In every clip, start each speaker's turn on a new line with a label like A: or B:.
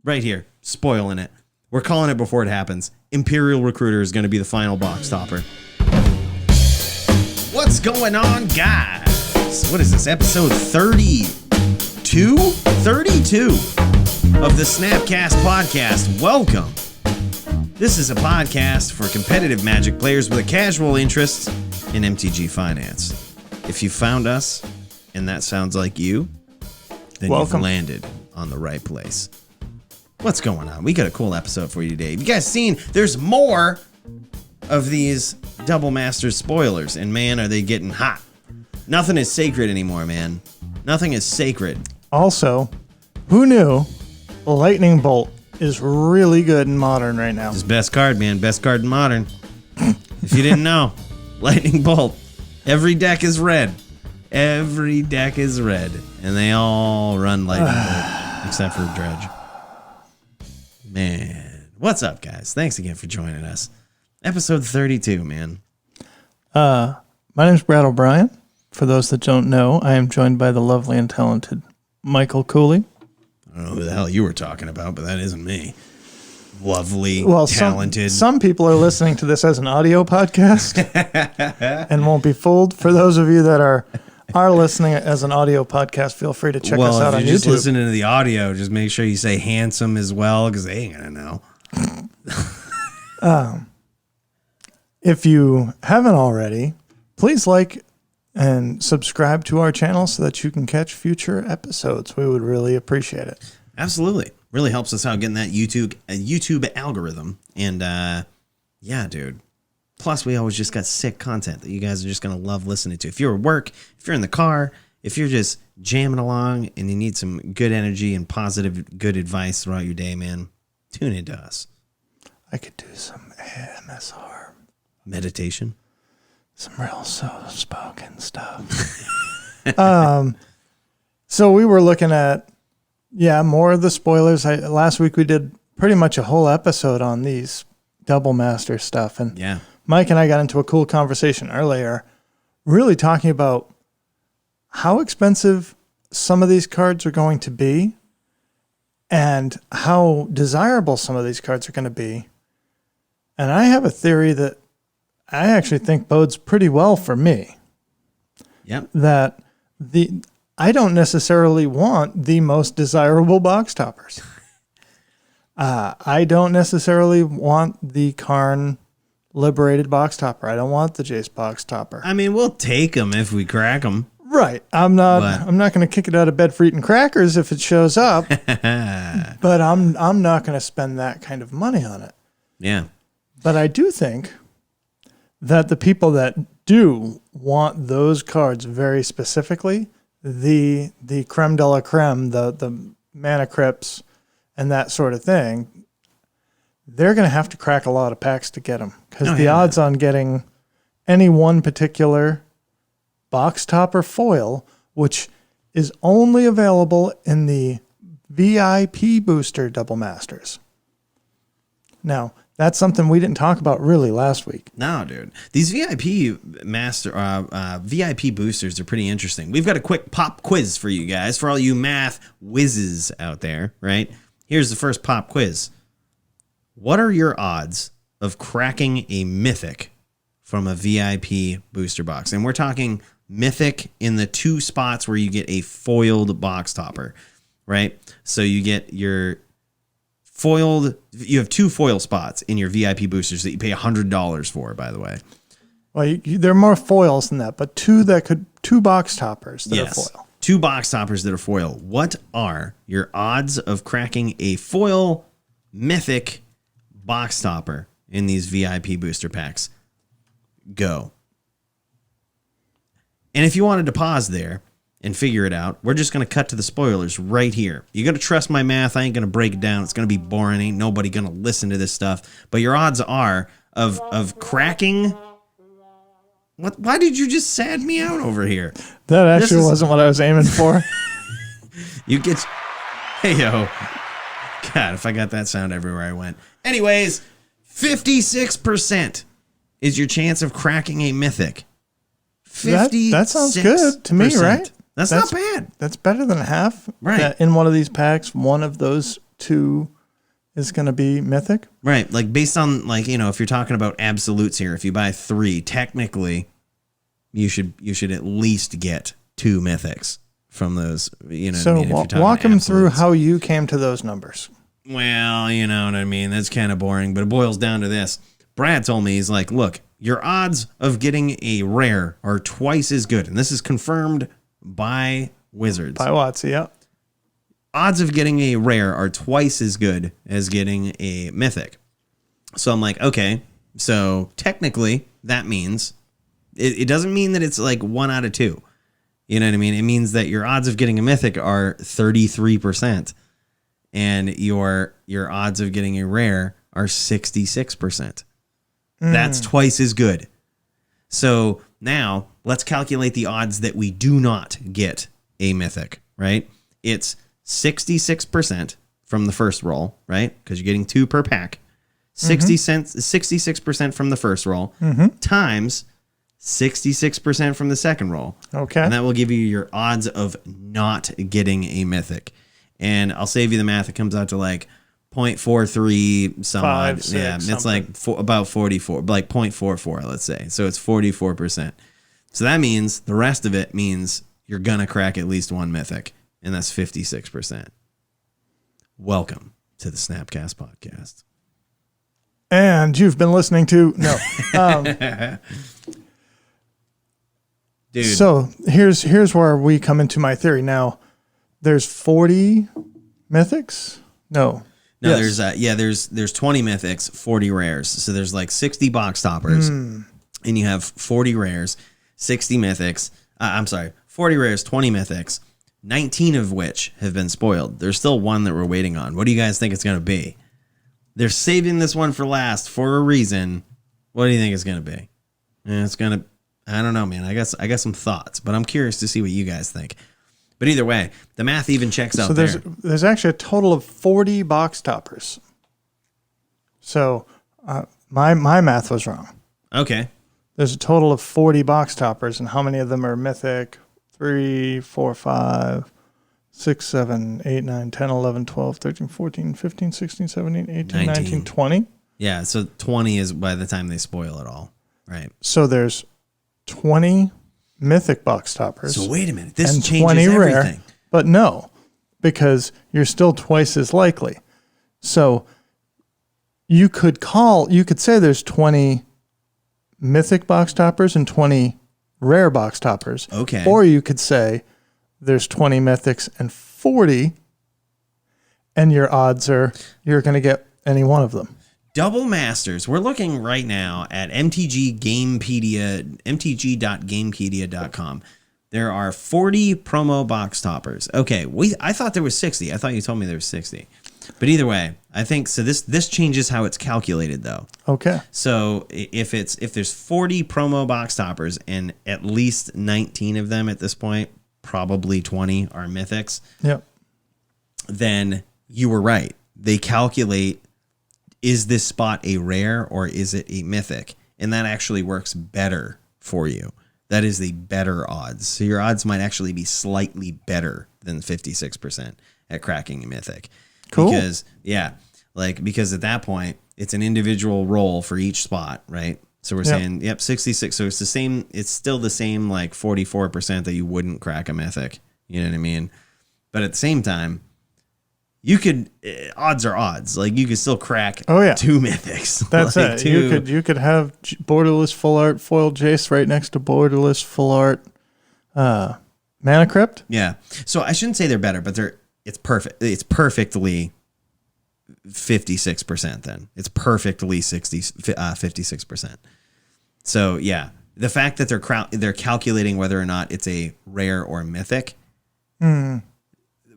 A: Right here. Spoiling it. We're calling it before it happens. Imperial Recruiter is going to be the final box topper. What's going on, guys? What is this? Episode 32? 32 of the SnapCast Podcast. Welcome. This is a podcast for competitive Magic players with a casual interest in MTG finance. If you found us, and that sounds like you, then Welcome. You've landed on the right place. What's going on? We got a cool episode for you today. Have you guys seen? There's more of these Double Masters spoilers, and man, are they getting hot. Nothing is sacred anymore, man. Nothing is sacred.
B: Also, who knew Lightning Bolt is really good in Modern right now?
A: It's best card, man. Best card in Modern. If you didn't know, Lightning Bolt. Every deck is red. Every deck is red. And they all run Lightning Bolt, except for Dredge. Man, what's up, guys? Thanks again for joining us. Episode 32, man.
B: My name's Brad O'Brien. For those that don't know, I am joined by the lovely and talented Michael Cooley.
A: I don't know who the hell you were talking about, but that isn't me. Lovely, talented.
B: Some people are listening to this as an audio podcast and won't be fooled. For those of you that are listening as an audio podcast, feel free to check us out on YouTube. Well, if you're just
A: listening to the audio, just make sure you say handsome as well, because they ain't going to know.
B: If you haven't already, please like and subscribe to our channel so that you can catch future episodes. We would really appreciate it.
A: Absolutely. Really helps us out getting that YouTube algorithm. And yeah, dude. Plus, we always just got sick content that you guys are just going to love listening to. If you're at work, if you're in the car, if you're just jamming along and you need some good energy and positive, good advice throughout your day, man, tune into us.
B: I could do some MSR.
A: Meditation.
B: Some real soft-spoken stuff. So we were looking at, more of the spoilers. Last week we did pretty much a whole episode on these Double Master stuff. And
A: yeah.
B: Mike and I got into a cool conversation earlier, really talking about how expensive some of these cards are going to be and how desirable some of these cards are going to be. And I have a theory that I actually think bodes pretty well for me.
A: Yep.
B: That I don't necessarily want the most desirable box toppers. I don't necessarily want the Karn Liberated box topper. I don't want the Jace box topper.
A: I mean, we'll take them if we crack them.
B: Right. I'm not going to kick it out of bed for eating crackers if it shows up. But I'm not going to spend that kind of money on it.
A: Yeah.
B: But I do think that the people that do want those cards very specifically, the creme de la creme, the mana crypts and that sort of thing, they're going to have to crack a lot of packs to get them. Because the odds on getting any one particular box topper foil, which is only available in the VIP booster Double Masters. Now, that's something we didn't talk about really last week.
A: No, dude. These VIP boosters are pretty interesting. We've got a quick pop quiz for you guys, for all you math whizzes out there, right? Here's the first pop quiz. What are your odds of cracking a mythic from a VIP booster box? And we're talking mythic in the two spots where you get a foiled box topper, right? So you get your foiled, you have two foil spots in your VIP boosters that you pay $100 for, by the way.
B: Well, there are more foils than that, but two box toppers that are foil.
A: Two box toppers that are foil. What are your odds of cracking a foil mythic box topper in these VIP booster packs? Go. And if you wanted to pause there and figure it out, we're just going to cut to the spoilers right here. You got to trust my math. I ain't going to break it down. It's going to be boring. Ain't nobody going to listen to this stuff. But your odds are of cracking. What? Why did you just sad me out over here?
B: That actually wasn't what I was aiming for.
A: You get... Hey, yo. God, if I got that sound everywhere I went. Anyways, 56% is your chance of cracking a mythic. 56%.
B: That sounds good to me, right?
A: That's not bad.
B: That's better than half.
A: Right.
B: In one of these packs, one of those 2 is going to be mythic.
A: Right. Like based on like, if you're talking about absolutes here, if you buy 3, technically you should at least get 2 mythics from those,
B: So walk them through how you came to those numbers.
A: Well, you know what I mean? That's kind of boring, but it boils down to this. Brad told me, he's like, look, your odds of getting a rare are twice as good. And this is confirmed by Wizards.
B: By Watsy, yeah.
A: Odds of getting a rare are twice as good as getting a mythic. So I'm like, okay, so technically that means it doesn't mean that it's like 1 out of 2. You know what I mean? It means that your odds of getting a mythic are 33% and your odds of getting a rare are 66%. That's twice as good. So now let's calculate the odds that we do not get a mythic, right? It's 66% from the first roll, right? Because you're getting 2 per pack. 66% from the first roll times 66% from the second roll.
B: Okay.
A: And that will give you your odds of not getting a mythic. And I'll save you the math. It comes out to like 0.43 some odd. Yeah, it's like about 44, like 0.44, let's say. So it's 44%. So that means the rest of it means you're going to crack at least 1 mythic. And that's 56%. Welcome to the SnapCast Podcast.
B: And you've been listening to... No.
A: Dude.
B: So here's where we come into my theory. Now, there's 40 mythics? No.
A: No, yes. There's 20 mythics, 40 rares. So there's like 60 box toppers. And you have 40 rares, 60 mythics. 40 rares, 20 mythics. 19 of which have been spoiled. There's still 1 that we're waiting on. What do you guys think it's going to be? They're saving this one for last for a reason. What do you think it's going to be? It's going to, I don't know, man. I got some thoughts, but I'm curious to see what you guys think. But either way, the math even checks out there. So
B: there's actually a total of 40 box toppers. So my math was wrong.
A: Okay.
B: There's a total of 40 box toppers, and how many of them are mythic? 3, 4, 5, 6, 7, 8, 9, 10, 11, 12, 13, 14, 15, 16, 17, 18, 19, 20.
A: Yeah, so 20 is by the time they spoil it all. Right.
B: So there's 20 mythic box toppers.
A: So wait a minute. This changes everything. Rare,
B: but no, because you're still twice as likely. So you could say there's 20 mythic box toppers and 20 rare box toppers.
A: Okay.
B: Or you could say there's 20 mythics and 40, and your odds are you're going to get any one of them.
A: Double Masters. We're looking right now at mtg.gamepedia.com. There are 40 promo box toppers. Okay, I thought there was 60. I thought you told me there was 60. But either way, I think so. This changes how it's calculated, though.
B: Okay.
A: So if there's 40 promo box toppers and at least 19 of them at this point, probably 20 are mythics.
B: Yep.
A: Then you were right. They calculate, is this spot a rare or is it a mythic? And that actually works better for you. That is the better odds. So your odds might actually be slightly better than 56% at cracking a mythic.
B: Cool.
A: Because at that point, it's an individual roll for each spot, right? So we're saying, 66. So it's the same. It's still the same, like 44% that you wouldn't crack a mythic. You know what I mean? But at the same time, you could, odds are odds. Like you could still crack 2 mythics.
B: That's
A: like
B: it. You could have Borderless full art foil Jace right next to Borderless full art Mana Crypt.
A: Yeah. So I shouldn't say they're better, but it's perfect. It's perfectly 56% then. It's perfectly 56%. So yeah, the fact that they're calculating whether or not it's a rare or mythic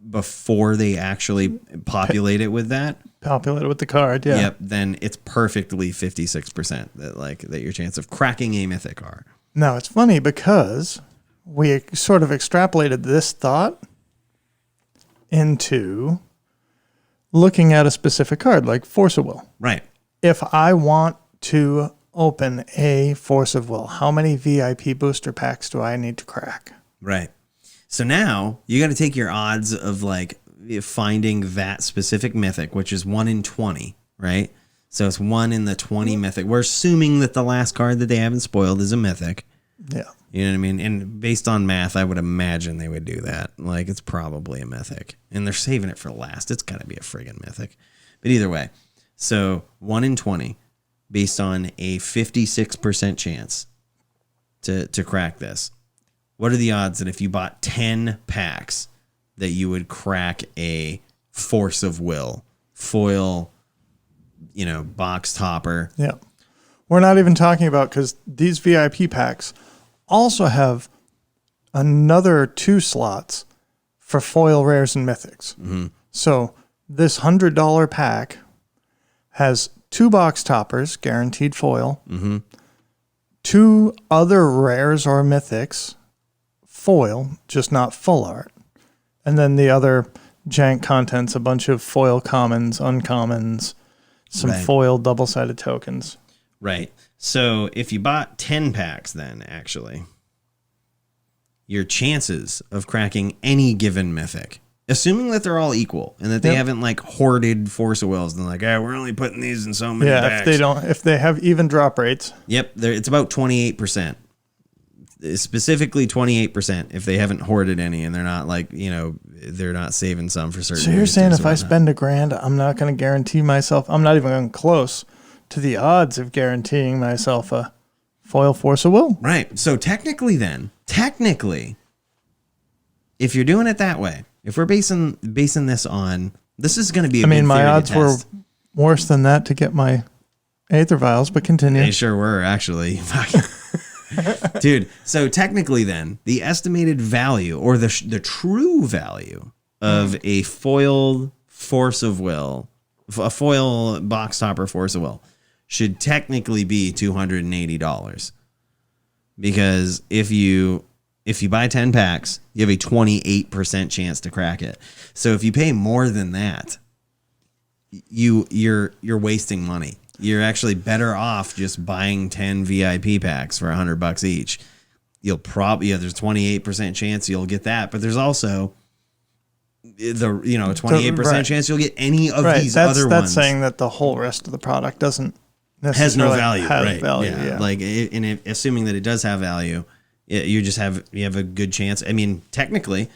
A: before they actually populate it with that.
B: Populate it with the card, yeah.
A: Yep, then it's perfectly 56% that your chance of cracking a mythic are.
B: Now, it's funny because we sort of extrapolated this thought into looking at a specific card like Force of Will.
A: Right.
B: If I want to open a Force of Will, how many VIP booster packs do I need to crack?
A: Right. So now you got to take your odds of like finding that specific mythic, which is 1 in 20, right? So it's 1 in the 20 mythic. We're assuming that the last card that they haven't spoiled is a mythic.
B: Yeah.
A: You know what I mean? And based on math, I would imagine they would do that. Like, it's probably a mythic. And they're saving it for last. It's got to be a friggin' mythic. But either way, so 1 in 20, based on a 56% chance to crack this. What are the odds that if you bought 10 packs that you would crack a Force of Will foil, box topper?
B: Yeah. We're not even talking about, because these VIP packs also have another 2 slots for foil rares and mythics. Mm-hmm. So this $100 pack has 2 box toppers, guaranteed foil, 2 other rares or mythics, foil, just not full art. And then the other jank contents, a bunch of foil commons, uncommons, some foil double-sided tokens.
A: Right. So if you bought 10 packs, then actually, your chances of cracking any given mythic, assuming that they're all equal and that they haven't like hoarded Force of Wills and like, we're only putting these in so many packs.
B: If they have even drop rates.
A: Yep. It's about 28%. Specifically 28% if they haven't hoarded any and they're not like, they're not saving some for certain.
B: So you're saying if I spend $1,000, I'm not going to guarantee myself, I'm not even going close to the odds of guaranteeing myself a foil Force of Will.
A: Right. So technically, if you're doing it that way, if we're basing this on, this is going to be a good
B: my
A: theory
B: odds
A: to test.
B: were worse than that to get my Aether Vials, but continue.
A: They sure were, actually. Dude, so technically then, the estimated value or the true value of a foiled Force of Will, a foil box topper Force of Will, should technically be $280. Because if you buy 10 packs, you have a 28% chance to crack it. So if you pay more than that, you're wasting money. You're actually better off just buying 10 VIP packs for $100 each. You'll probably, there's 28% chance you'll get that, but there's also the 28% chance you'll get any of these other ones.
B: That's saying that the whole rest of the product doesn't necessarily
A: have value.
B: Yeah.
A: Like, assuming that it does have value, you have a good chance. I mean, technically,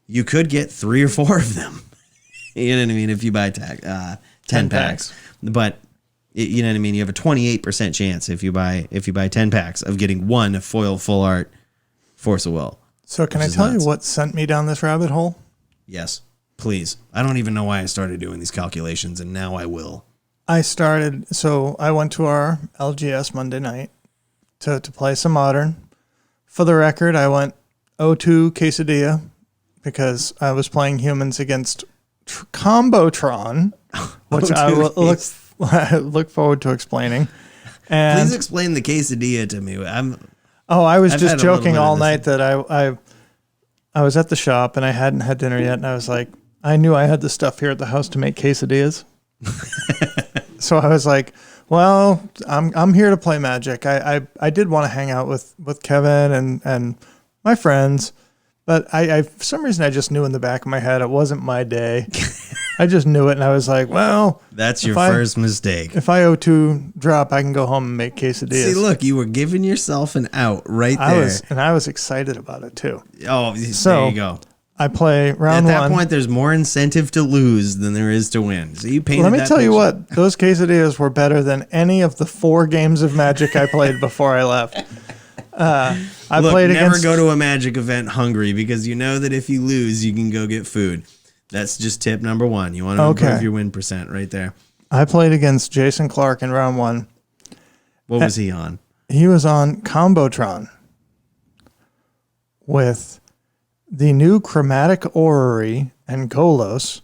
A: you could get 3 or 4 of them. You know what I mean? If you buy 10 packs, but you know what I mean? You have a 28% chance if you buy 10 packs of getting 1 foil full art Force of Will.
B: So can I tell you what sent me down this rabbit hole?
A: Yes, please. I don't even know why I started doing these calculations, and now I will.
B: I went to our LGS Monday night to play some Modern. For the record, I went 0-2 Quesadilla because I was playing humans against Combotron, which I will look forward to explaining. And
A: please explain the Quesadilla to me.
B: I was just joking all night that I was at the shop and I hadn't had dinner yet, and I was like, I knew I had the stuff here at the house to make quesadillas. So I was like, well, I'm here to play Magic. I did want to hang out with Kevin and my friends, but I for some reason I just knew in the back of my head it wasn't my day. I just knew it, and I was like, well,
A: that's your first mistake.
B: If I O2 drop, I can go home and make quesadillas.
A: See, look, you were giving yourself an out right there.
B: I was excited about it too.
A: Oh, so there you go.
B: I play round 1.
A: At that point, there's more incentive to lose than there is to win. So you painted.
B: Let me tell you what, those quesadillas were better than any of the 4 games of Magic I played before I left.
A: Never go to a Magic event hungry, because you know that if you lose, you can go get food. That's just tip number 1. You want to improve your win percent right there.
B: I played against Jason Clark in round 1.
A: What was he on?
B: He was on Combotron with the new chromatic orrery and Golos,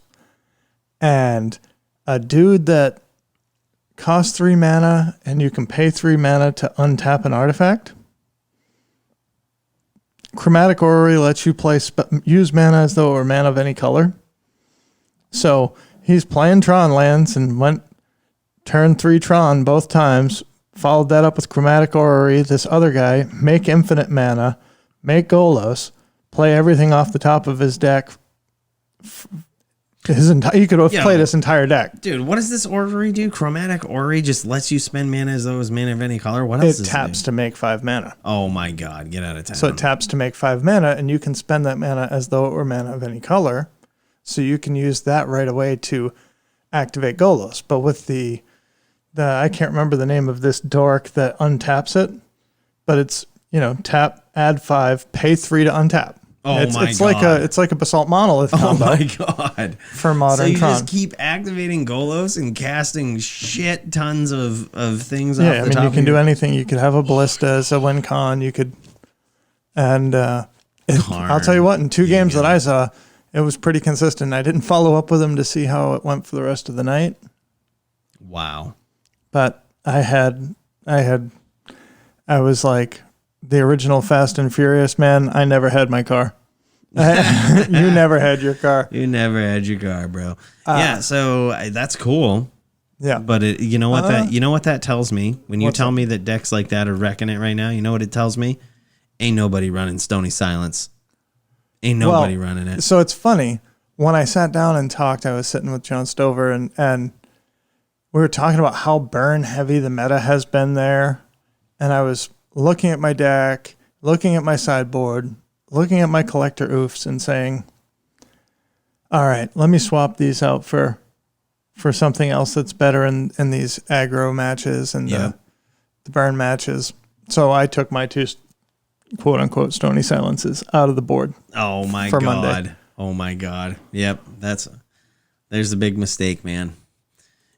B: and a dude that costs 3 mana and you can pay 3 mana to untap an artifact. Chromatic orrery lets you use mana as though it were mana of any color. So he's playing Tron lands and went turn 3 Tron both times, followed that up with chromatic orrery. This other guy, make infinite mana, make Golos, play everything off the top of his deck You could have played this entire deck.
A: Dude, what does this orrery do? Chromatic orrery just lets you spend mana as though it was mana of any color. What else?
B: It taps to make 5 mana.
A: Oh my god, get out of town.
B: So it taps to make 5 mana, and you can spend that mana as though it were mana of any color. So you can use that right away to activate Golos. But with the I can't remember the name of this dork that untaps it, but it's, tap, add 5, pay 3 to untap.
A: Oh
B: it's
A: god!
B: It's like a Basalt Monolith combo.
A: Oh my god!
B: For modern
A: so you
B: Tron.
A: just keep activating Golos and casting shit tons of things.
B: Yeah,
A: off the top
B: you can
A: of
B: do anything. You could have a Ballista as a win con. You could, and I'll tell you what. In 2 games that I saw, it was pretty consistent. I didn't follow up with him to see how it went for the rest of the night.
A: Wow!
B: But I was like the original Fast and Furious man. I never had my car. You never had your car.
A: You never had your car, bro. Yeah, so that's cool.
B: Yeah,
A: but you know what that tells me when you tell me that decks like that are wrecking it right now. You know what it tells me? Ain't nobody running Stony Silence. Ain't nobody running it.
B: So it's funny when I sat down and talked. I was sitting with John Stover and we were talking about how burn heavy the meta has been there, and I was looking at my deck, looking at my sideboard, looking at my collector oofs and saying, all right, let me swap these out for something else that's better in these aggro matches and the burn matches. So I took my 2 quote unquote Stony Silences out of the board.
A: Oh my
B: for
A: god.
B: Monday.
A: Oh my god. Yep. There's a big mistake, man.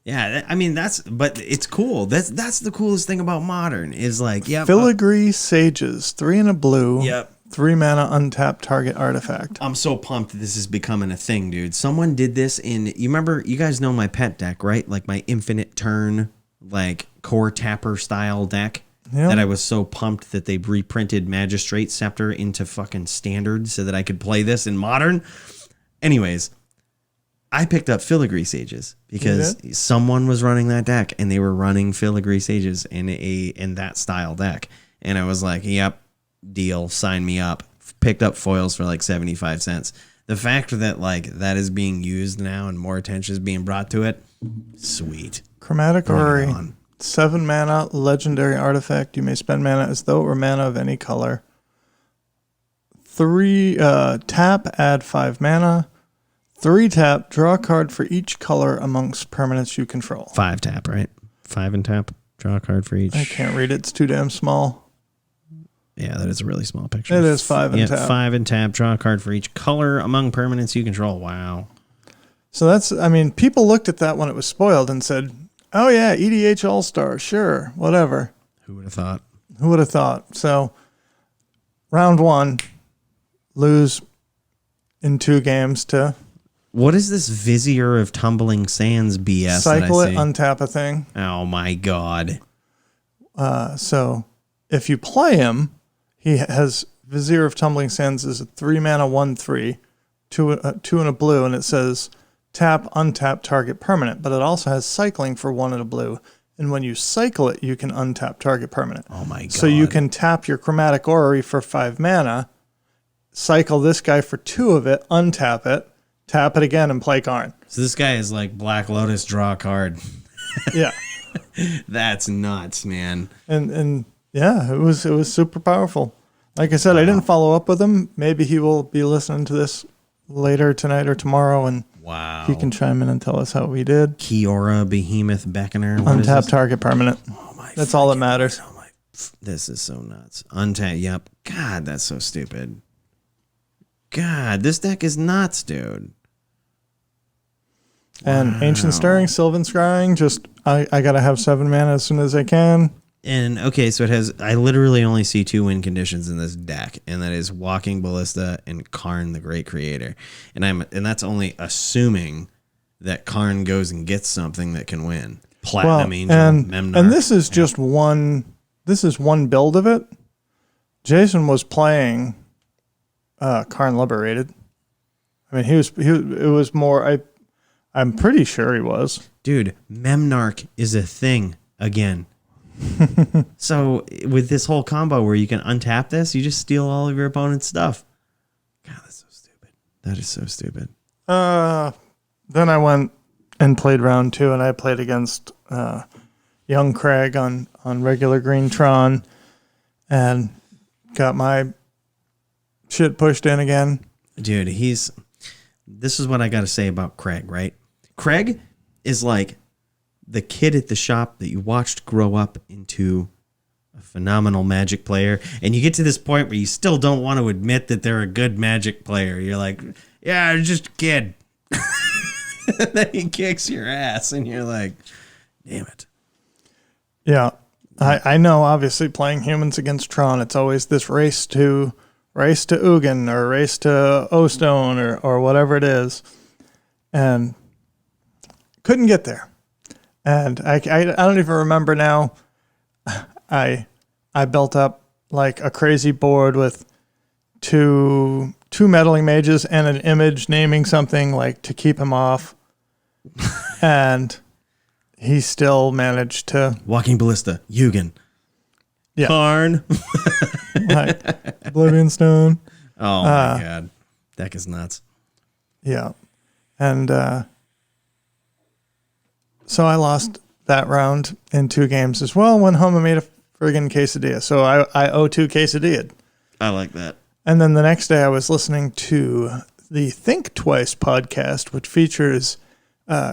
A: Yeah, I mean but it's cool. That's the coolest thing about Modern is like,
B: Filigree Sages, 3 and a blue.
A: Yep.
B: 3 mana untapped target artifact.
A: I'm so pumped this is becoming a thing, dude. Someone did this you remember, you guys know my pet deck, right? Like my infinite turn, like core tapper style deck that I was so pumped that they reprinted Magistrate Scepter into fucking standard so that I could play this in Modern. Anyways, I picked up Filigree Sages because someone was running that deck and they were running Filigree Sages in that style deck. And I was like, yep, deal, sign me up. Picked up foils for like 75 cents. The fact that like that is being used now and more attention is being brought to it, sweet.
B: Chromatic Orrery, 7 mana legendary artifact. You may spend mana as though it were mana of any color. 3 tap, add 5 mana. 3 tap, draw a card for each color amongst permanents you control.
A: 5 tap, right? 5 and tap, draw a card for each.
B: I can't read it. It's too damn small.
A: Yeah, that is a really small picture.
B: It is 5 and tap.
A: 5 and tap, draw a card for each color among permanents you control. Wow.
B: So people looked at that when it was spoiled and said, oh yeah, EDH All-Star, sure, whatever.
A: Who would have thought?
B: Who would have thought? So, round 1, lose in 2 games to...
A: What is this Vizier of Tumbling Sands BS?
B: Cycle it, untap a thing.
A: Oh my god.
B: So if you play him, he has Vizier of Tumbling Sands is a 3 mana 1/3, 2 and a blue, and it says tap, untap, target permanent. But it also has cycling for 1 and a blue. And when you cycle it, you can untap target permanent.
A: Oh my god.
B: So you can tap your Chromatic Orrery for 5 mana, cycle this guy for 2 of it, untap it, tap it again, and play Karn.
A: So this guy is like Black Lotus, draw a card.
B: Yeah.
A: That's nuts, man.
B: And yeah, it was super powerful. Like I said, I didn't follow up with him. Maybe he will be listening to this later tonight or tomorrow, and he can chime in and tell us how we did.
A: Kiora, Behemoth, Beckoner.
B: Untap target permanent. Oh my! That's all that matters.
A: Oh my! This is so nuts. Untap. Yep. God, that's so stupid. God, this deck is nuts, dude.
B: And Ancient Stirring, sylvanscrying, just I gotta have 7 mana as soon as I can.
A: And okay, so it has. I literally only see 2 win conditions in this deck, and that is Walking Ballista and Karn the Great Creator. And that's only assuming that Karn goes and gets something that can win. Platinum Angel, Memnar.
B: And this is just one. This is one build of it. Jason was playing Karn Liberated. I mean, it was more. I'm pretty sure he was.
A: Dude, Memnarch is a thing again. So with this whole combo where you can untap this, you just steal all of your opponent's stuff. God, that's so stupid. That is so stupid.
B: Then I went and played round 2, and I played against young Craig on regular green Tron, and got my shit pushed in again.
A: Dude, this is what I got to say about Craig, right? Craig is like the kid at the shop that you watched grow up into a phenomenal Magic player, and you get to this point where you still don't want to admit that they're a good Magic player. You're like, yeah, I'm just a kid. And then he kicks your ass, and you're like, damn it.
B: Yeah, I know, obviously, playing humans against Tron, it's always this race to Ugin or race to O-Stone or whatever it is. And couldn't get there. And I don't even remember now. I built up like a crazy board with two Meddling Mages and an image naming something like to keep him off. And he still managed to...
A: Walking Ballista, Ugin.
B: Yeah.
A: Karn.
B: Like Oblivion Stone.
A: Oh, my God. Deck is nuts.
B: Yeah. And so I lost that round in 2 games as well. Went home and made a friggin' quesadilla. So I O2 quesadilla.
A: I like that.
B: And then the next day I was listening to the Think Twice podcast, which features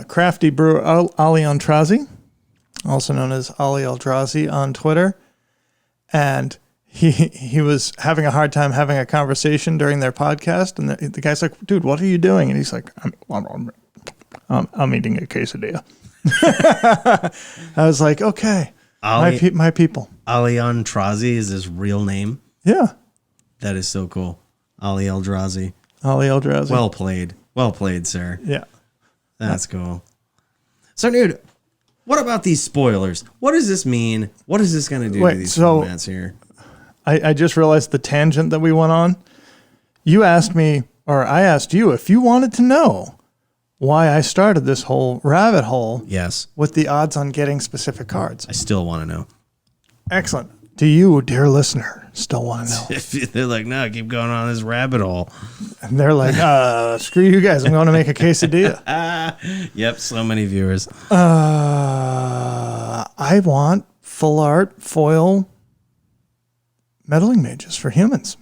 B: crafty brewer Ali Eldrazi, also known as Ali Eldrazi on Twitter. And he was having a hard time having a conversation during their podcast. And the guy's like, dude, what are you doing? And he's like, I'm eating a quesadilla. I was like, okay, my people.
A: Ali Eldrazi is his real name.
B: Yeah.
A: That is so cool. Ali Eldrazi.
B: Ali Eldrazi.
A: Well played. Well played, sir.
B: Yeah.
A: That's cool. So, dude, what about these spoilers? What does this mean? What is this going to do to these formats here?
B: I just realized the tangent that we went on. You asked me, or I asked you, if you wanted to know why I started this whole rabbit hole.
A: Yes.
B: With the odds on getting specific cards.
A: I still want to know.
B: Excellent. Do you, dear listener, still want to know?
A: They're like, no, keep going on this rabbit hole.
B: And they're like, screw you guys. I'm going to make a quesadilla.
A: Yep, so many viewers.
B: I want full art foil Meddling Mages for humans.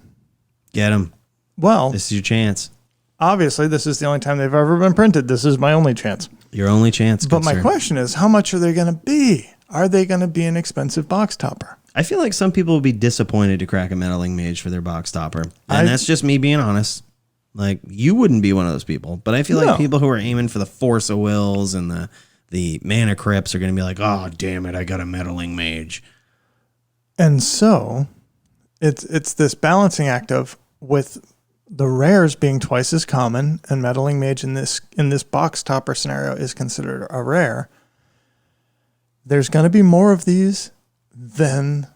A: Get them.
B: Well,
A: this is your chance.
B: Obviously, this is the only time they've ever been printed. This is my only chance.
A: Your only chance.
B: But my question is, how much are they going to be? Are they going to be an expensive box topper?
A: I feel like some people will be disappointed to crack a Meddling Mage for their box topper. And that's just me being honest. Like, you wouldn't be one of those people. But I feel like people who are aiming for the Force of Wills and the Mana Crypts are going to be like, oh, damn it, I got a Meddling Mage.
B: And so, it's this balancing act of, with the rares being twice as common, and Meddling Mage in this box topper scenario is considered a rare, there's going to be more of these than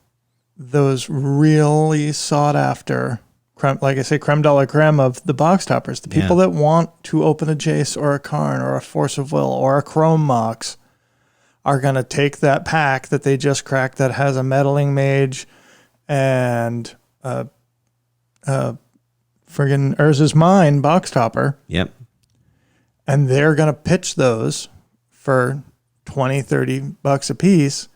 B: those really sought after, like I say, creme de la creme of the box toppers. The people that want to open a Jace or a Karn or a Force of Will or a Chrome Mox are going to take that pack that they just cracked that has a Meddling Mage and friggin' Urza's Mine box topper.
A: Yep.
B: And they're going to pitch those for $20-$30 a piece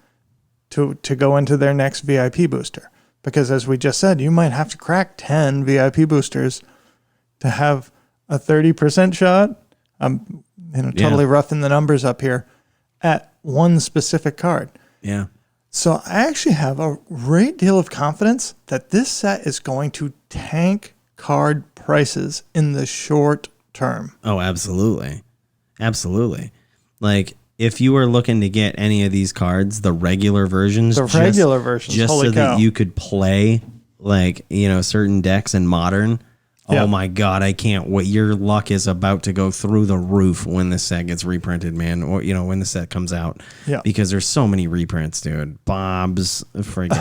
B: to go into their next VIP booster. Because as we just said, you might have to crack 10 VIP boosters to have a 30% shot. I'm totally roughing the numbers up here at one specific card.
A: Yeah.
B: So I actually have a great deal of confidence that this set is going to tank card prices in the short term.
A: Oh, absolutely. Absolutely. Like, if you were looking to get any of these cards, the regular versions, just so that you could play, like, certain decks in Modern. Oh my God, I can't wait. Your luck is about to go through the roof when this set gets reprinted, man. Or, when the set comes out. Yeah. Because there's so many reprints, dude. Bob's, friggin',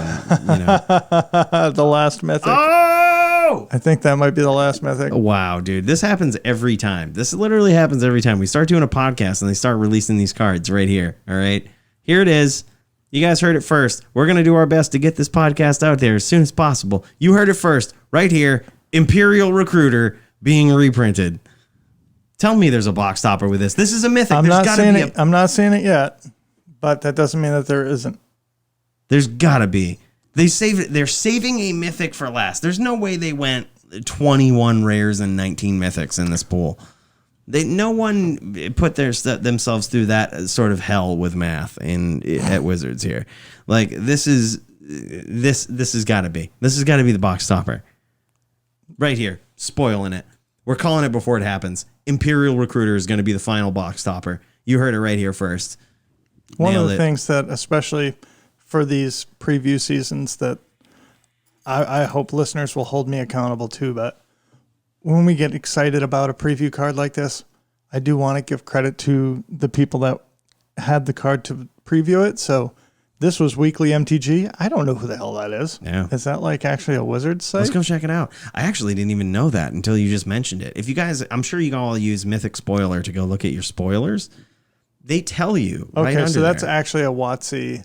B: The Last Mythic.
A: Oh!
B: I think that might be the last Mythic.
A: Wow, dude. This happens every time. This literally happens every time. We start doing a podcast and they start releasing these cards right here. All right. Here it is. You guys heard it first. We're going to do our best to get this podcast out there as soon as possible. You heard it first right here. Imperial Recruiter being reprinted. Tell me there's a box topper with this. This is a mythic.
B: I'm not seeing it yet, but that doesn't mean that there isn't.
A: There's gotta be. They're saving a mythic for last. There's no way they went 21 rares and 19 mythics in this pool. No one put themselves through that sort of hell with math at Wizards here. Like this has got to be. This has got to be the box topper. Right here, spoiling it. We're calling it before it happens. Imperial Recruiter is going to be the final box topper. You heard it right here first.
B: One of the things that, especially for these preview seasons, that I hope listeners will hold me accountable to, but when we get excited about a preview card like this, I do want to give credit to the people that had the card to preview it. So this was Weekly MTG. I don't know who the hell that is.
A: Yeah.
B: Is that like actually a Wizards site?
A: Let's go check it out. I actually didn't even know that until you just mentioned it. If you guys, I'm sure you all use Mythic Spoiler to go look at your spoilers. They tell you.
B: Okay,
A: right
B: so that's
A: there.
B: actually a WotC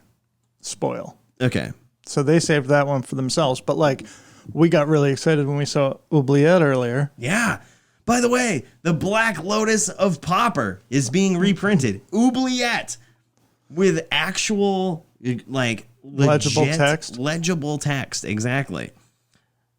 B: spoil.
A: Okay.
B: So they saved that one for themselves. But like, we got really excited when we saw Oubliette earlier.
A: Yeah. By the way, the Black Lotus of Pauper is being reprinted. Oubliette with actual like legible text. Exactly.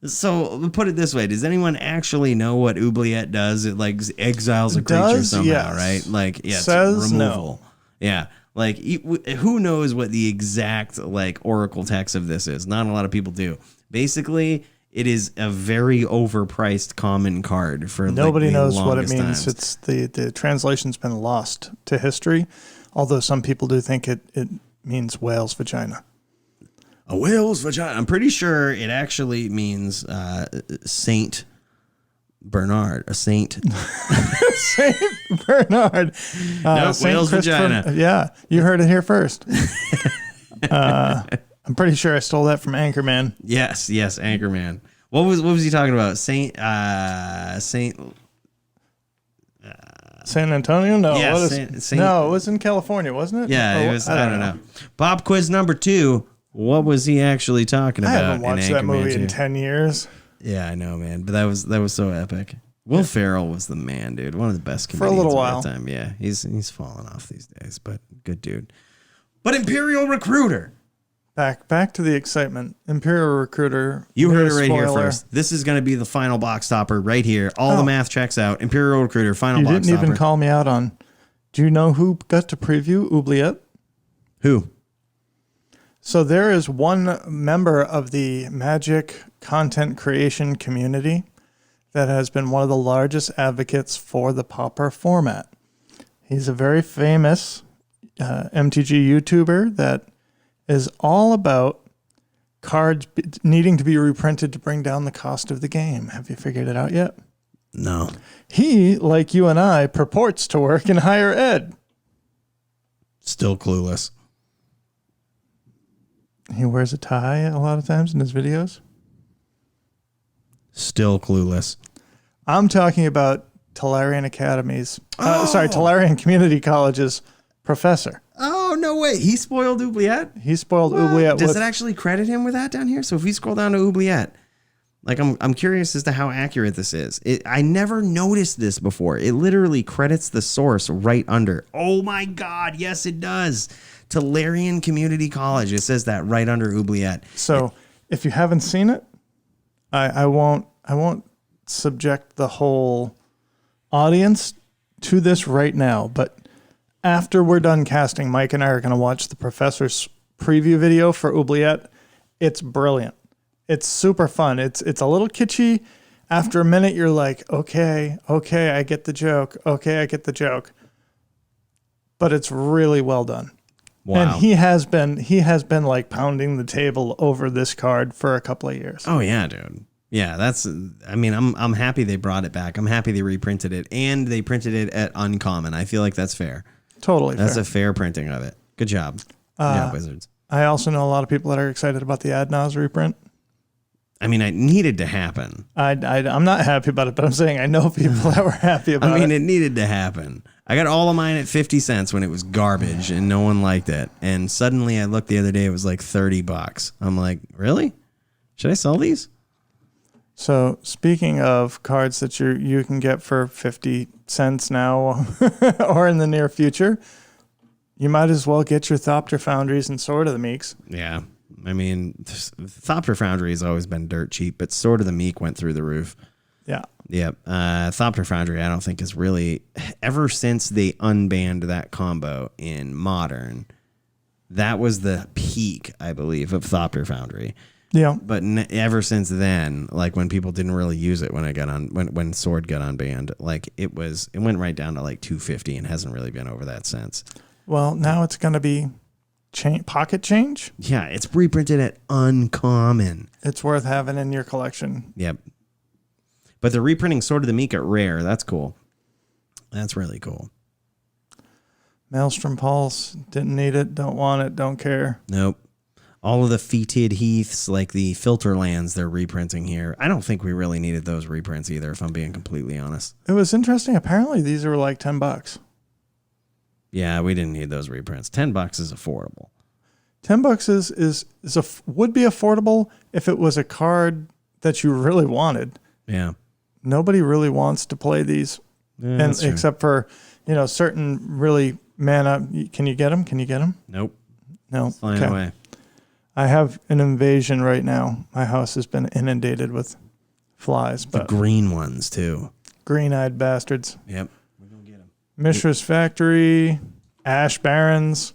A: So put it this way: does anyone actually know what Oubliette does? It like exiles a creature somehow,
B: yes.
A: right? Like yeah,
B: Says
A: removal.
B: No.
A: Yeah. Like, who knows what the exact, like, oracle text of this is? Not a lot of people do. Basically, it is a very overpriced common card for
B: nobody knows what it
A: Times.
B: means. It's the translation's been lost to history, although some people do think it means whale's vagina.
A: A whale's vagina. I'm pretty sure it actually means Saint Bernard, a saint.
B: Saint Bernard.
A: Nope, whale's vagina.
B: Yeah, you heard it here first. I'm pretty sure I stole that from Anchorman.
A: Yes, Anchorman. What was he talking about? Saint
B: San Antonio? No.
A: Yeah,
B: no, it was in California, wasn't it?
A: Yeah, it was. I don't know. Bob quiz number 2. What was he actually talking about?
B: I haven't watched that movie in 10 years.
A: Yeah, I know, man. But that was so epic. Will Ferrell was the man, dude. One of the best comedians
B: for a little
A: of
B: while.
A: all time. Yeah, he's fallen off these days, but good dude. But Imperial Recruiter.
B: Back to the excitement. Imperial Recruiter.
A: You heard it right here first. This is going to be the final box topper right here. All the math checks out. Imperial Recruiter, final box topper.
B: You didn't even call me out on. Do you know who got to preview Oubliette?
A: Who?
B: So there is one member of the Magic content creation community that has been one of the largest advocates for the Pauper format. He's a very famous MTG YouTuber that is all about cards needing to be reprinted to bring down the cost of the game. Have you figured it out yet?
A: No.
B: He, like you and I, purports to work in higher ed.
A: Still clueless.
B: He wears a tie a lot of times in his videos.
A: Still clueless.
B: I'm talking about Tolarian Academy's, Tolarian Community College's professor.
A: Oh, no way. He spoiled Oubliette?
B: He spoiled Oubliette.
A: Does it actually credit him with that down here? So if we scroll down to Oubliette, like I'm curious as to how accurate this is. I never noticed this before. It literally credits the source right under. Oh my God. Yes, it does. Tolarian Community College. It says that right under Oubliette.
B: So if you haven't seen it, I won't subject the whole audience to this right now, but after we're done casting, Mike and I are going to watch the professor's preview video for Oubliette. It's brilliant. It's super fun. It's a little kitschy. After a minute, you're like, okay, I get the joke. Okay, I get the joke. But it's really well done.
A: Wow.
B: And he has been like pounding the table over this card for a couple of years.
A: Oh yeah, dude. Yeah, I'm happy they brought it back. I'm happy they reprinted it and they printed it at Uncommon. I feel like that's fair.
B: Totally
A: That's
B: fair.
A: a fair printing of it. Good job. Good job, Wizards.
B: I also know a lot of people that are excited about the Ad Naz reprint.
A: I mean, it needed to happen.
B: I'm not happy about it, but I'm saying I know people that were happy about it.
A: It needed to happen. I got all of mine at 50 cents when it was garbage and no one liked it. And suddenly I looked the other day, it was like $30. I'm like, really? Should I sell these?
B: So speaking of cards that you can get for 50 sense now or in the near future, you might as well get your Thopter Foundries and Sword of the Meeks.
A: Yeah. I mean, Thopter Foundry has always been dirt cheap, but Sword of the Meek went through the roof.
B: Yeah.
A: Yep. Thopter Foundry, I don't think is really, ever since they unbanned that combo in Modern, that was the peak, I believe, of Thopter Foundry.
B: Yeah.
A: But ever since then, like when people didn't really use it when Sword got unbanned, like it went right down to like 250 and hasn't really been over that since.
B: Well, now it's going to be pocket change.
A: Yeah, it's reprinted at uncommon.
B: It's worth having in your collection.
A: Yep. But they're reprinting Sword of the Meek at rare. That's cool. That's really cool.
B: Maelstrom Pulse, didn't need it, don't want it, don't care.
A: Nope. All of the Fetid Heaths, like the Filter Lands they're reprinting here. I don't think we really needed those reprints either, if I'm being completely honest.
B: It was interesting. Apparently these are like $10.
A: Yeah, we didn't need those reprints. $10 is affordable.
B: $10 would be affordable if it was a card that you really wanted.
A: Yeah.
B: Nobody really wants to play these,
A: Yeah,
B: except for certain really mana. Can you get them?
A: Nope.
B: No.
A: Flying away.
B: I have an invasion right now. My house has been inundated with flies,
A: The
B: but
A: green ones too.
B: green-eyed bastards.
A: Yep. We're gonna get them.
B: Mishra's Factory, Ash Barons.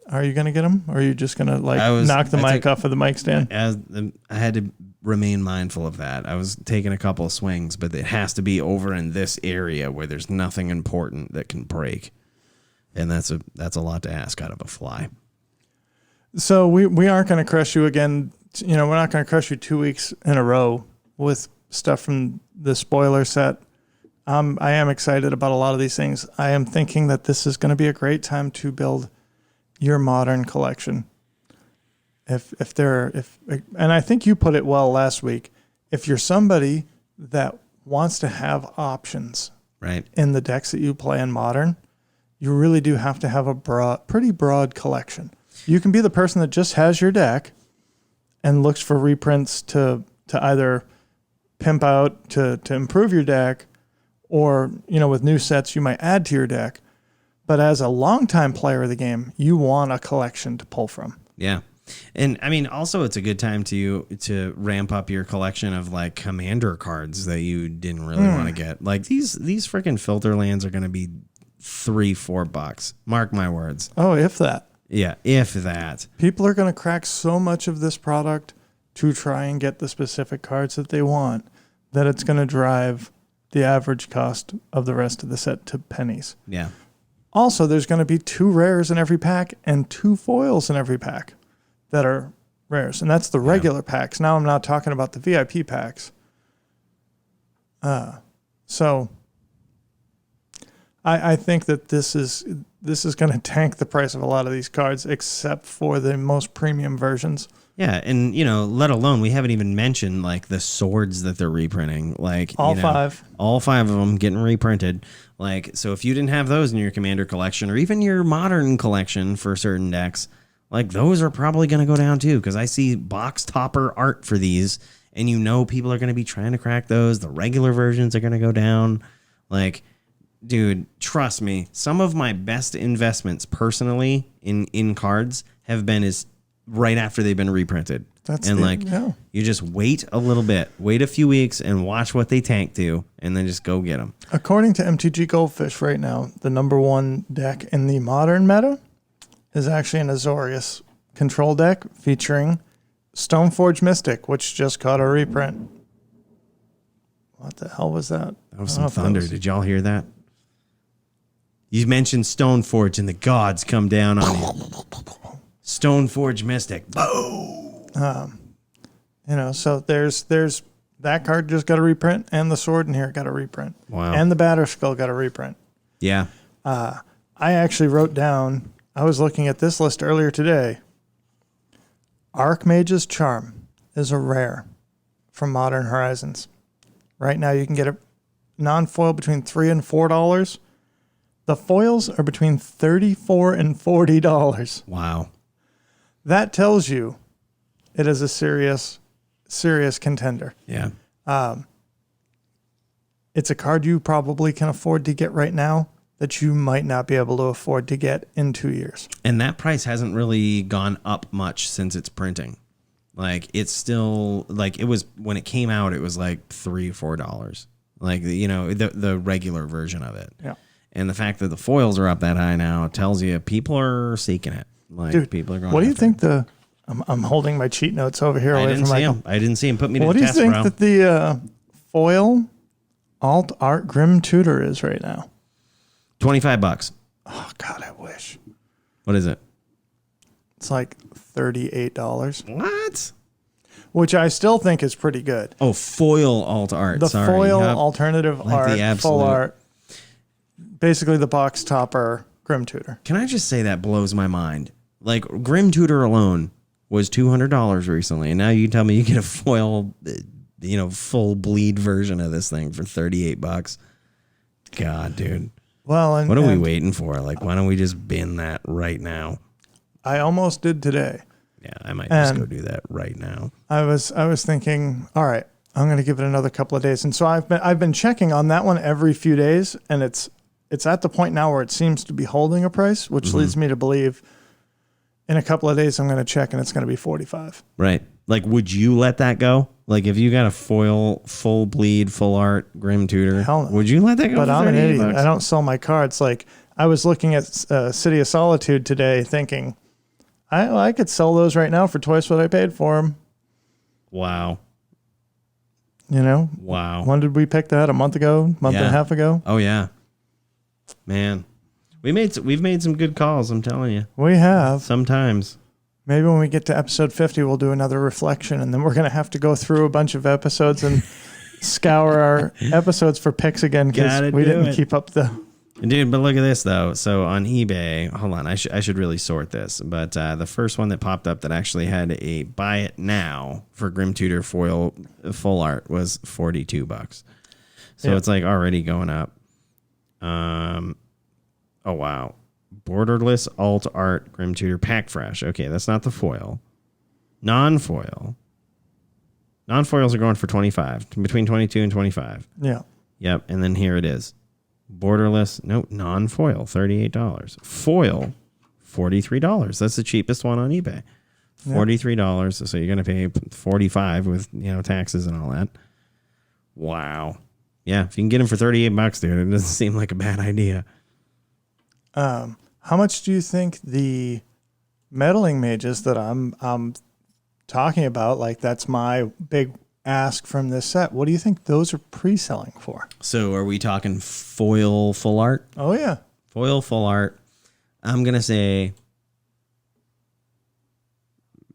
B: Are you gonna get them, or are you just gonna knock the mic off of the mic stand?
A: I had to remain mindful of that. I was taking a couple of swings, but it has to be over in this area where there's nothing important that can break, and that's a lot to ask out of a fly.
B: So we aren't going to crush you again. We're not going to crush you 2 weeks in a row with stuff from the spoiler set. I am excited about a lot of these things. I am thinking that this is going to be a great time to build your Modern collection. And I think you put it well last week. If you're somebody that wants to have options,
A: right,
B: in the decks that you play in Modern, you really do have to have a pretty broad collection. You can be the person that just has your deck and looks for reprints to either pimp out to improve your deck, or with new sets you might add to your deck. But as a longtime player of the game, you want a collection to pull from.
A: Yeah. And I mean, also it's a good time to ramp up your collection of like commander cards that you didn't really want to get. Like these freaking filter lands are going to be $3-4. Mark my words.
B: Oh, if that.
A: Yeah, if that.
B: People are going to crack so much of this product to try and get the specific cards that they want that it's going to drive the average cost of the rest of the set to pennies.
A: Yeah.
B: Also, there's going to be 2 rares in every pack and 2 foils in every pack that are rares. And that's the regular packs. Now I'm not talking about the VIP packs. So I think that this is going to tank the price of a lot of these cards, except for the most premium versions.
A: Yeah, and let alone we haven't even mentioned like the swords that they're reprinting, like
B: all 5
A: of them getting reprinted. Like, so if you didn't have those in your commander collection or even your Modern collection for certain decks, like those are probably going to go down too, because I see box topper art for these, and people are going to be trying to crack those. The regular versions are going to go down. Like, dude, trust me, some of my best investments personally in cards have been right after they've been reprinted. You just wait a little bit, wait a few weeks, and watch what they tank to, and then just go get them.
B: According to MTG Goldfish right now, the number 1 deck in the Modern meta is actually an Azorius control deck featuring Stoneforge Mystic, which just caught a reprint. What the hell was that?
A: That was some thunder. Did y'all hear that? You mentioned Stoneforge, and the gods come down on you. Stoneforge Mystic. Boom!
B: So there's that card just got a reprint, and the sword in here got a reprint.
A: Wow.
B: And the Batterskull got a reprint.
A: Yeah.
B: I actually wrote down, I was looking at this list earlier today. Archmage's Charm is a rare from Modern Horizons. Right now you can get a non-foil between $3 and $4. The foils are between $34 and $40.
A: Wow.
B: That tells you it is a serious contender.
A: Yeah.
B: it's a card you probably can afford to get right now that you might not be able to afford to get in 2 years.
A: And that price hasn't really gone up much since it's printing. Like, it's still, like, it was, when it came out, it was like $3-4. Like, you know, the regular version of it.
B: Yeah.
A: And the fact that the foils are up that high now tells you people are seeking it. Like,
B: dude,
A: people are going.
B: What do you think I'm holding my cheat notes over here.
A: I didn't see him. I didn't see him. Put me to the test, bro.
B: What do you think that the foil alt art Grim Tutor is right now?
A: $25.
B: Oh God, I wish.
A: What is it?
B: It's like $38.
A: What?
B: Which I still think is pretty good.
A: Oh, foil alt art.
B: The foil alternative like art, full art. Basically the box topper Grim Tutor.
A: Can I just say that blows my mind? Like, Grim Tutor alone was $200 recently, and now you tell me you get a foil, you know, full bleed version of this thing for $38. God, dude.
B: Well,
A: what are we waiting for? Like, why don't we just bin that right now?
B: I almost did today.
A: Yeah, I might just go do that right now.
B: I was thinking, all right, I'm going to give it another couple of days, and so I've been checking on that one every few days, and it's at the point now where it seems to be holding a price, which leads me to believe in a couple of days I'm going to check and it's going to be $45.
A: Right. Like, would you let that go? Like, if you got a foil, full bleed, full art Grim Tutor,
B: hell no.
A: Would you let that go?
B: But
A: for
B: I'm an idiot.
A: $38?
B: I don't sell my cards. Like, I was looking at City of Solitude today thinking, I could sell those right now for twice what I paid for them.
A: Wow.
B: You know?
A: Wow.
B: When did we pick that? A month ago? Month and a half ago?
A: Oh, yeah. Man. We've made some good calls, I'm telling you.
B: We have.
A: Sometimes.
B: Maybe when we get to episode 50, we'll do another reflection, and then we're going to have to go through a bunch of episodes and scour our episodes for picks again because we didn't keep up the...
A: Dude, but look at this, though. So on eBay, hold on, I should really sort this, but the first one that popped up that actually had a buy it now for Grim Tutor foil full art was $42. So it's like already going up. Oh, wow. Borderless alt art Grim Tutor pack fresh. Okay, that's not the foil. Non-foil. Non-foils are going for 25, between 22 and 25.
B: Yeah.
A: Yep, and then here it is. Borderless, no, non-foil, $38. Foil, $43. That's the cheapest one on eBay. $43. So you're going to pay $45 with, you know, taxes and all that. Wow. Yeah, if you can get them for $38, dude, it doesn't seem like a bad idea.
B: How much do you think the meddling mages that I'm talking about, like that's my big ask from this set, what do you think those are pre-selling for?
A: So are we talking foil full art?
B: Oh, yeah.
A: Foil full art. I'm going to say,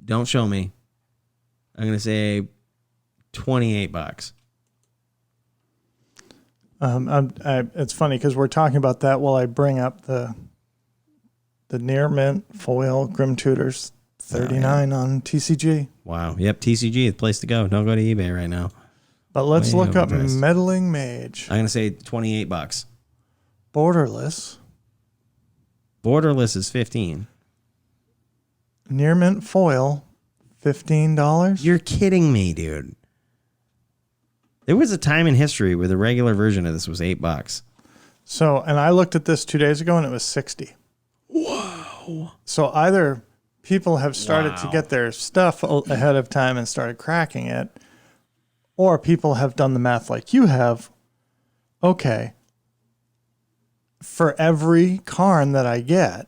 A: don't show me. I'm going to say $28.
B: It's funny because we're talking about that while I bring up the near mint foil Grim Tutors, $39 on TCG.
A: Wow. Yep, TCG, the place to go. Don't go to eBay right now.
B: But let's look up Meddling Mage.
A: I'm going to say $28.
B: Borderless.
A: Borderless is $15.
B: Near mint foil, $15.
A: You're kidding me, dude. There was a time in history where the regular version of this was $8.
B: So, and I looked at this 2 days ago and it was $60.
A: Whoa.
B: So either people have started to get their stuff ahead of time and started cracking it, or people have done the math like you have. Okay, for every Karn that I get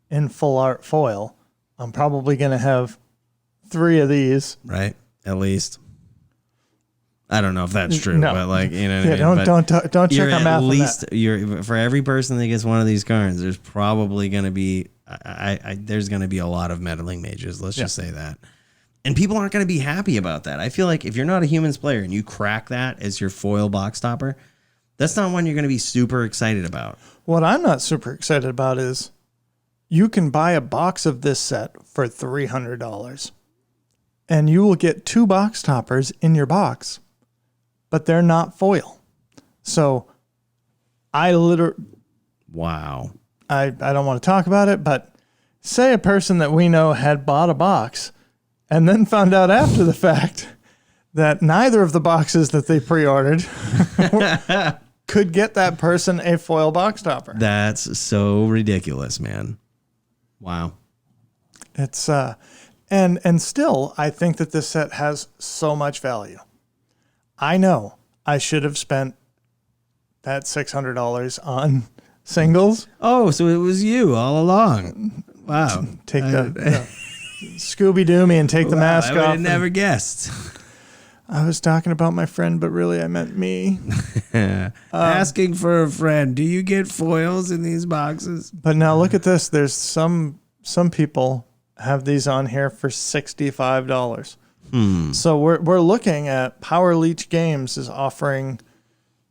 B: in full art foil, I'm probably going to have 3 of these.
A: Right, at least. I don't know if that's true, but like, you know what
B: I mean? Don't check our math
A: at least,
B: on that.
A: For every person that gets one of these cards, there's probably going to be, there's going to be a lot of meddling mages. Let's just say that. And people aren't going to be happy about that. I feel like if you're not a humans player and you crack that as your foil box topper, that's not one you're going to be super excited about.
B: What I'm not super excited about is you can buy a box of this set for $300 and you will get 2 box toppers in your box, but they're not foil. So I literally...
A: Wow.
B: I don't want to talk about it, but say a person that we know had bought a box and then found out after the fact that neither of the boxes that they pre-ordered could get that person a foil box topper.
A: That's so ridiculous, man. Wow.
B: It's and still I think that this set has so much value. I know I should have spent that $600 on singles.
A: Oh, so it was you all along. Wow.
B: Take the Scooby-Doo me and take the mask
A: I would
B: off.
A: have never guessed.
B: I was talking about my friend, but really I meant me.
A: Asking for a friend. Do you get foils in these boxes?
B: But now look at this. There's some people have these on here for $65. So we're looking at Power Leech Games is offering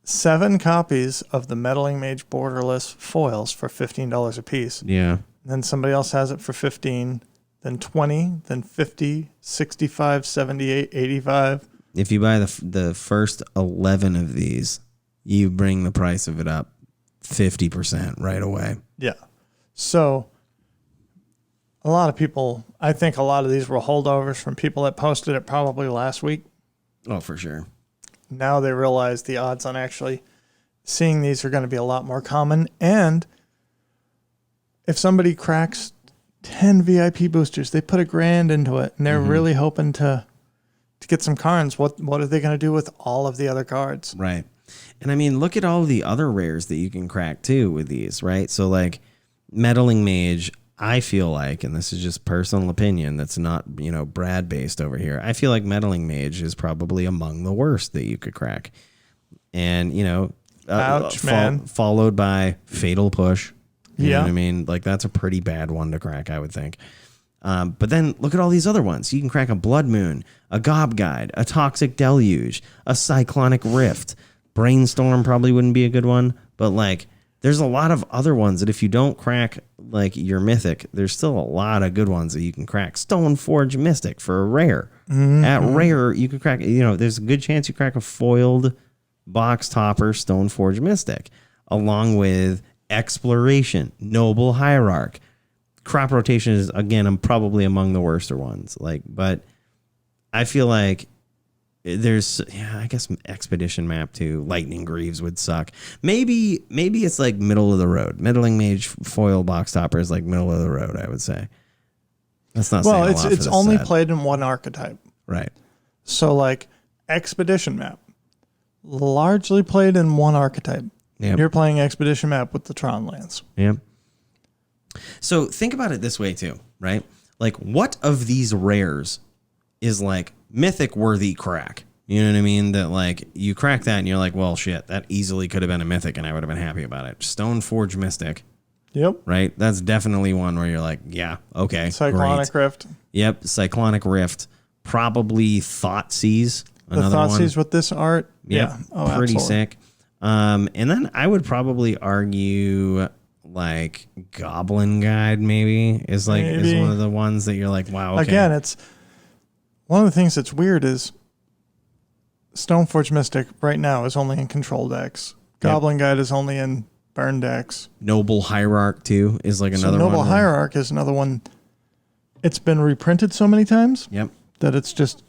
B: 7 copies of the Meddling Mage Borderless foils for $15 a piece.
A: Yeah.
B: And then somebody else has it for $15, then $20, then $50, $65, $78, $85.
A: If you buy the first 11 of these, you bring the price of it up 50% right away.
B: Yeah. So a lot of people, I think a lot of these were holdovers from people that posted it probably last week.
A: Oh, for sure.
B: Now they realize the odds on actually seeing these are going to be a lot more common. And if somebody cracks 10 VIP boosters, they put $1,000 into it, and they're really hoping to get some cards. What are they going to do with all of the other cards?
A: Right. And I mean, look at all the other rares that you can crack too with these, right? So like Meddling Mage, I feel like, and this is just personal opinion that's not, Brad based over here. I feel like Meddling Mage is probably among the worst that you could crack. And,
B: Ouch, man.
A: Followed by Fatal Push. You know
B: Yeah.
A: what I mean? Like that's a pretty bad one to crack, I would think. But then look at all these other ones. You can crack a Blood Moon, a Gob Guide, a Toxic Deluge, a Cyclonic Rift. Brainstorm probably wouldn't be a good one, but like there's a lot of other ones that if you don't crack like your Mythic, there's still a lot of good ones that you can crack. Stoneforge Mystic for a rare. At rare, you could crack, there's a good chance you crack a foiled box topper Stoneforge Mystic, along with Exploration, Noble Hierarch. Crop Rotation is, again, probably among the worster ones. But I feel like there's, I guess Expedition Map too. Lightning Greaves would suck. Maybe it's like middle of the road. Meddling Mage foil box topper is like middle of the road, I would say. That's not saying a lot for
B: it's
A: this
B: only
A: set.
B: played in one archetype.
A: Right.
B: So like Expedition Map, largely played in one archetype.
A: Yep.
B: You're playing Expedition Map with the Tron lands.
A: Yeah. So think about it this way too, right? Like what of these rares is like Mythic worthy crack? You know what I mean? That like you crack that and you're like, well, shit, that easily could have been a Mythic and I would have been happy about it. Stoneforge Mystic.
B: Yep.
A: Right? That's definitely one where you're like, yeah, okay,
B: Cyclonic
A: great.
B: Rift.
A: Yep, Cyclonic Rift. Probably Thoughtseize. Another one.
B: The Thoughtseize with this art.
A: Yep,
B: Yeah. Oh,
A: pretty
B: absolutely.
A: sick. And then I would probably argue like Goblin Guide maybe is one of the ones that you're like, wow, okay.
B: Again, it's one of the things that's weird is Stoneforge Mystic right now is only in control decks. Goblin Guide is only in burn decks.
A: Noble Hierarch too is like another one.
B: Noble Hierarch is another one. It's been reprinted so many times
A: Yep.
B: that it's just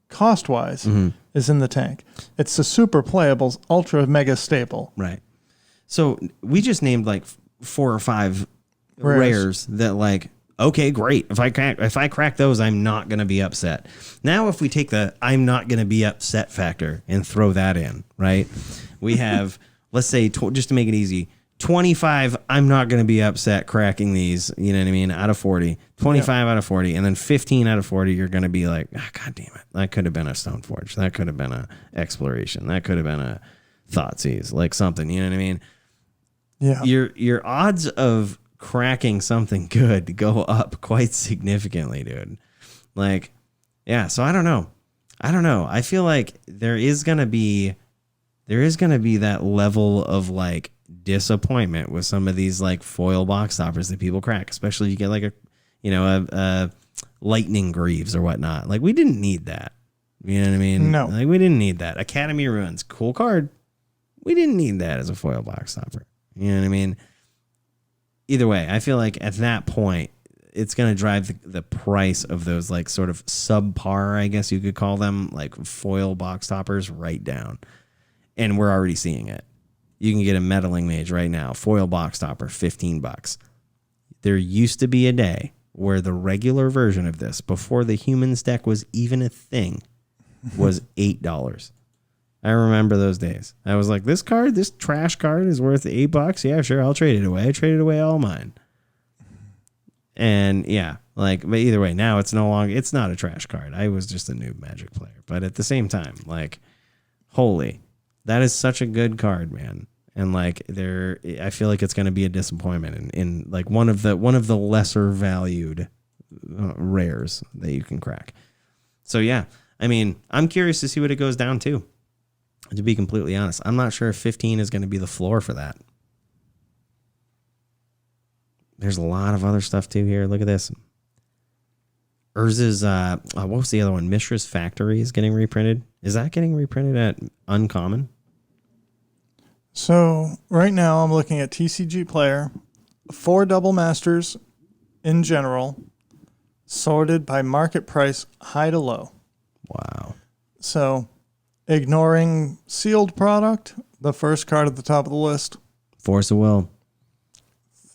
B: cost-wise is in the tank. It's a super playable, ultra mega staple.
A: Right. So we just named like 4 or 5 rares that like, okay, great. If I crack those, I'm not going to be upset. Now, if we take the I'm not going to be upset factor and throw that in, right? We have, let's say, just to make it easy, 25, I'm not going to be upset cracking these, you know what I mean, out of 40. 25 out of 40, and then 15 out of 40, you're going to be like, God damn it. That could have been a Stoneforge. That could have been a Exploration. That could have been a Thoughtseize, like something, you know what I mean?
B: Yeah.
A: Your odds of cracking something good go up quite significantly, dude. Like, yeah, so I don't know. I feel like there is going to be that level of like disappointment with some of these like foil box toppers that people crack, especially if you get like a Lightning Greaves or whatnot. Like we didn't need that. You know what I mean?
B: No.
A: Like we didn't need that. Academy Ruins, cool card. We didn't need that as a foil box topper. You know what I mean? Either way, I feel like at that point, it's going to drive the price of those like sort of subpar, I guess you could call them, like foil box toppers right down. And we're already seeing it. You can get a Meddling Mage right now, foil box topper, $15. There used to be a day where the regular version of this, before the humans deck was even a thing, was $8. I remember those days. I was like, this trash card is worth $8. Yeah, sure, I'll trade it away. I traded away all mine. And yeah, like, but either way, now it's not a trash card. I was just a new Magic player. But at the same time, like, holy, that is such a good card, man. And like, I feel like it's going to be a disappointment in like one of the lesser valued rares that you can crack. So yeah, I mean, I'm curious to see what it goes down to. To be completely honest, I'm not sure if 15 is going to be the floor for that. There's a lot of other stuff too here. Look at this. Urza's, what was the other one? Mishra's Factory is getting reprinted. Is that getting reprinted at Uncommon?
B: So right now I'm looking at TCG Player, 4 Double Masters in general, sorted by market price, high to low.
A: Wow.
B: So ignoring sealed product, the first card at the top of the list.
A: Force of Will.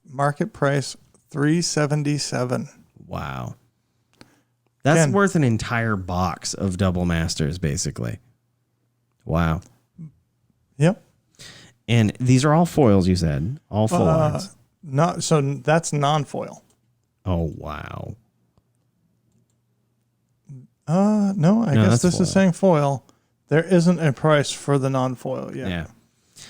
B: Market price, $377.
A: Wow. That's worth an entire box of Double Masters, basically. Wow.
B: Yep.
A: And these are all foils, you said? All full arts?
B: So that's non-foil.
A: Oh, wow.
B: No, I guess this
A: foil.
B: is saying foil. There isn't a price for the non-foil yet.
A: Yeah.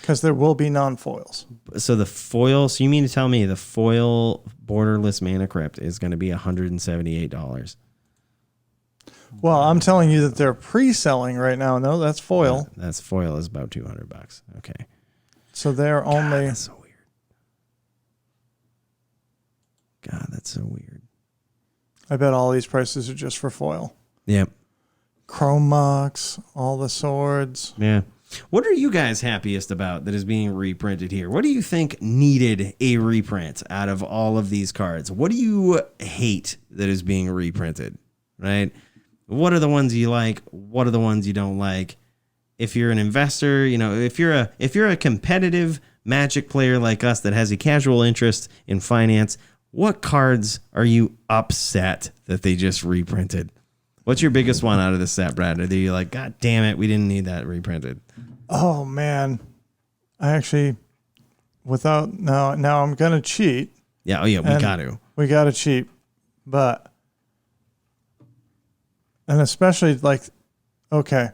B: Because there will be non-foils.
A: So the foil, so you mean to tell me the foil Borderless Mana Crypt is going to be $178?
B: Well, I'm telling you that they're pre-selling right now. No, that's foil.
A: That's foil is about $200. Okay.
B: So they're only...
A: God, that's so weird. God, that's so weird.
B: I bet all these prices are just for foil.
A: Yep.
B: Chromax, all the swords.
A: Yeah. What are you guys happiest about that is being reprinted here? What do you think needed a reprint out of all of these cards? What do you hate that is being reprinted, right? What are the ones you like? What are the ones you don't like? If you're an investor, you know, if you're a competitive Magic player like us that has a casual interest in finance, what cards are you upset that they just reprinted? What's your biggest one out of the set, Brad? Are you like, God damn it, we didn't need that reprinted?
B: Oh, man. I actually, now I'm going to cheat.
A: Yeah, we got to.
B: We got to cheat. But, and especially like, okay.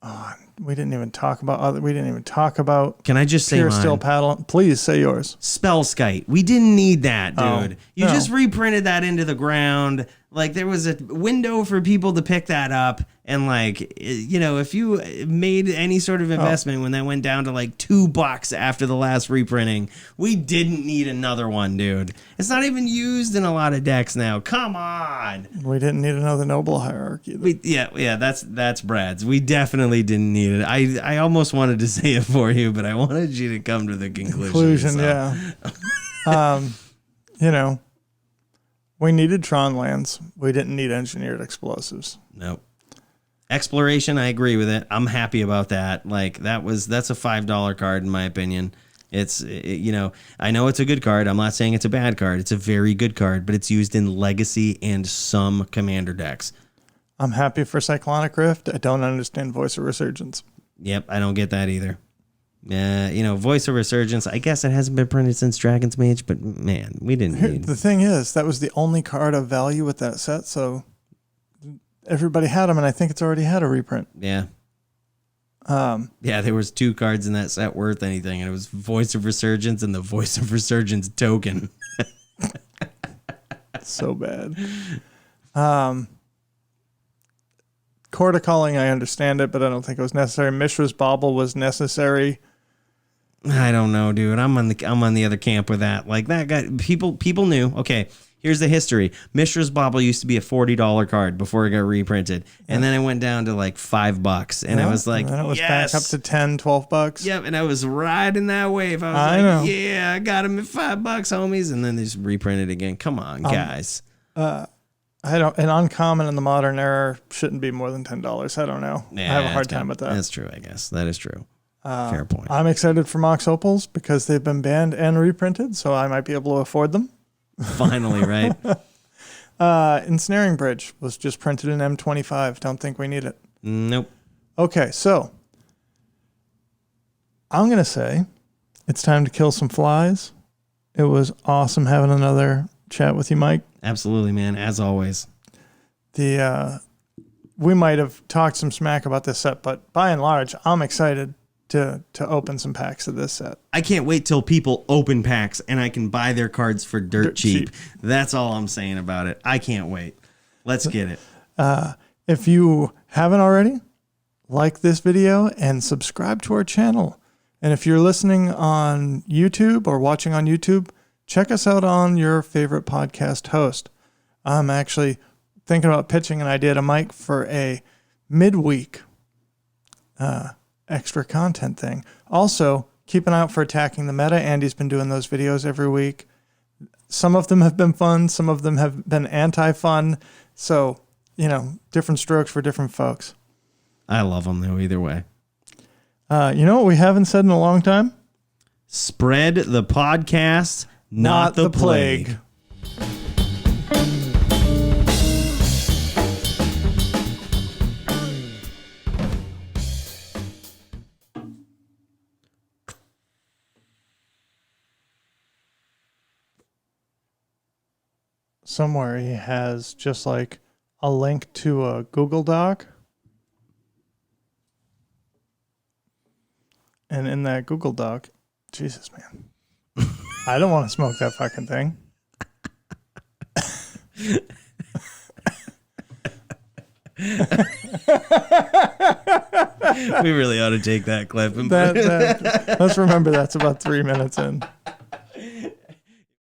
B: Oh, we didn't even talk about
A: Can I just say
B: Pure
A: mine?
B: Steel Paddle. Please say yours.
A: Spellskite. We didn't need that, dude. You
B: no.
A: just reprinted that into the ground. Like, there was a window for people to pick that up. And, like, you know, if you made any sort of investment when that went down to, like, $2 after the last reprinting, we didn't need another one, dude. It's not even used in a lot of decks now. Come on.
B: We didn't need another Noble Hierarchy.
A: Yeah, that's Brad's. We definitely didn't need it. I almost wanted to say it for you, but I wanted you to come to the conclusion.
B: Yeah. You know, we needed Tron lands. We didn't need engineered explosives.
A: Nope. Exploration, I agree with it. I'm happy about that. Like, that's a $5 card in my opinion. You know, I know it's a good card. I'm not saying it's a bad card. It's a very good card, but it's used in Legacy and some Commander decks.
B: I'm happy for Cyclonic Rift. I don't understand Voice of Resurgence.
A: Yep, I don't get that either. You know, Voice of Resurgence, I guess it hasn't been printed since Dragon's Mage, but man, we didn't need...
B: The thing is, that was the only card of value with that set, so everybody had them, and I think it's already had a reprint.
A: Yeah. Yeah, there was 2 cards in that set worth anything, and it was Voice of Resurgence and the Voice of Resurgence token.
B: So bad. Court of Calling, I understand it, but I don't think it was necessary. Mishra's Bauble was necessary.
A: I don't know, dude. I'm on the other camp with that. Like, that guy, people knew. Okay, Here's the history. Mishra's Bauble used to be a $40 card before it got reprinted. And then it went down to like $5. And I was like,
B: and then it was
A: yes.
B: back up to $10-$12.
A: Yep, and I was riding that wave. I was yeah, I got him at $5, homies. And then they just reprinted again. Come on, guys.
B: I don't. An uncommon in the modern era shouldn't be more than $10. I don't know.
A: Yeah,
B: I have a hard time with that.
A: That's true, I guess. That is true. Fair point.
B: I'm excited for Mox Opals because they've been banned and reprinted, so I might be able to afford them.
A: Finally, right?
B: Ensnaring Bridge was just printed in M25. Don't think we need it.
A: Nope.
B: Okay, so I'm going to say it's time to kill some flies. It was awesome having another chat with you, Mike.
A: Absolutely, man. As always.
B: We might have talked some smack about this set, but by and large, I'm excited to open some packs of this set.
A: I can't wait till people open packs and I can buy their cards for dirt cheap. That's all I'm saying about it. I can't wait. Let's get it.
B: If you haven't already, like this video and subscribe to our channel. And if you're listening on YouTube or watching on YouTube, check us out on your favorite podcast host. I'm actually thinking about pitching an idea to Mike for a midweek extra content thing. Also, keep an eye out for Attacking the Meta. Andy's been doing those videos every week. Some of them have been fun. Some of them have been anti-fun. So, different strokes for different folks.
A: I love them, though, either way.
B: You know what we haven't said in a long time?
A: Spread the podcast, not the plague.
B: Somewhere he has just like a link to a Google Doc. And in that Google Doc, Jesus, man. I don't want to smoke that fucking thing.
A: We really ought to take that clip and
B: let's remember that's about 3 minutes in.